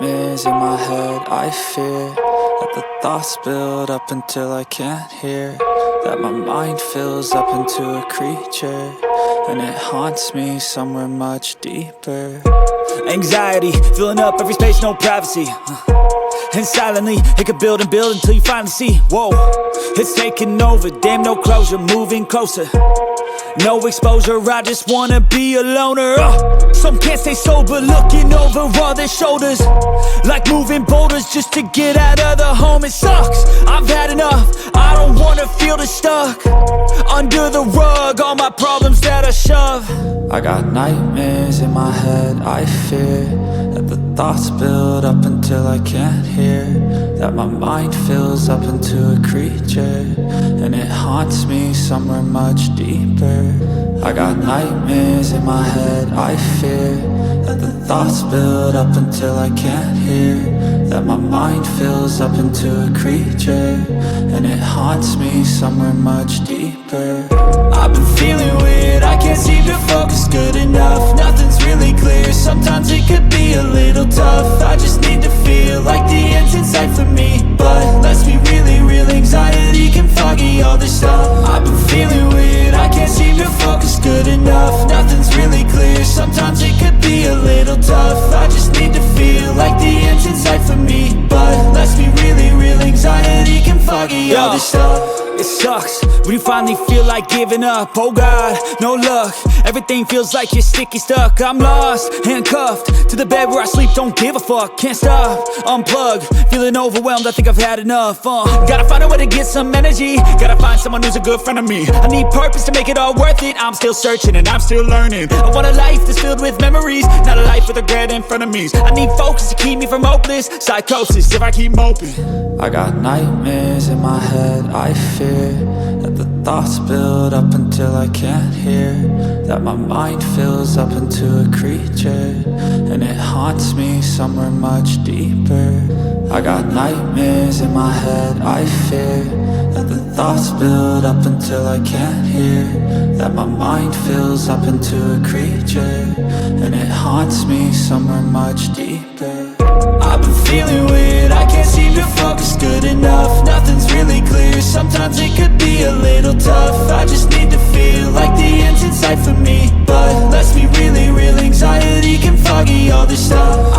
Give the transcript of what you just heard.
nightmares in my head. I fear that the thoughts build up until I can't hear, that my mind fills up into a creature, and it haunts me somewhere much deeper. Anxiety, filling up every space, no privacy. And silently, it could build and build until you finally see, whoa, it's taking over, damn no closure, moving closer. No exposure, I just wanna be a loner. Some can't stay sober, looking over all their shoulders, like moving boulders just to get out of the home. It sucks, I've had enough, I don't wanna feel the stuck under the rug, all my problems that I shove. I got nightmares in my head. I fear that the thoughts build up until I can't hear, that my mind fills up into a creature, and it haunts me somewhere much deeper. I got nightmares in my head. I fear that the thoughts build up until I can't hear, that my mind fills up into a creature, and it haunts me somewhere much deeper. I've been feeling weird, I can't seem to focus good enough. Nothing's really clear, sometimes it could be a little tough. I just need to feel like the end's in sight for me, but let's be really real, anxiety can foggy all this stuff. I've been feeling weird, I can't seem to focus good enough. Nothing's really clear, sometimes it could be a little tough. I just need to feel like the end's in sight for me, but let's be really real, anxiety can foggy all this stuff. It sucks when you finally feel like giving up. Oh God, no luck, everything feels like you're sticky stuck. I'm lost, handcuffed to the bed where I sleep, don't give a fuck. Can't stop, unplug, feeling overwhelmed, I think I've had enough. Gotta find a way to get some energy, gotta find someone who's a good friend of me. I need purpose to make it all worth it, I'm still searching and I'm still learning. I want a life that's filled with memories, not a life with regret and frenemies. I need focus to keep me from hopeless psychosis if I keep moping. I got nightmares in my head. I fear that the thoughts build up until I can't hear, that my mind fills up into a creature, and it haunts me somewhere much deeper. I got nightmares in my head. I fear that the thoughts build up until I can't hear, that my mind fills up into a creature, and it haunts me somewhere much deeper. I've been feeling weird, I can't seem to focus good enough. Nothing's really clear, sometimes it could be a little tough. I just need to feel like the end's in sight for me, but let's be really real, anxiety can foggy all this stuff.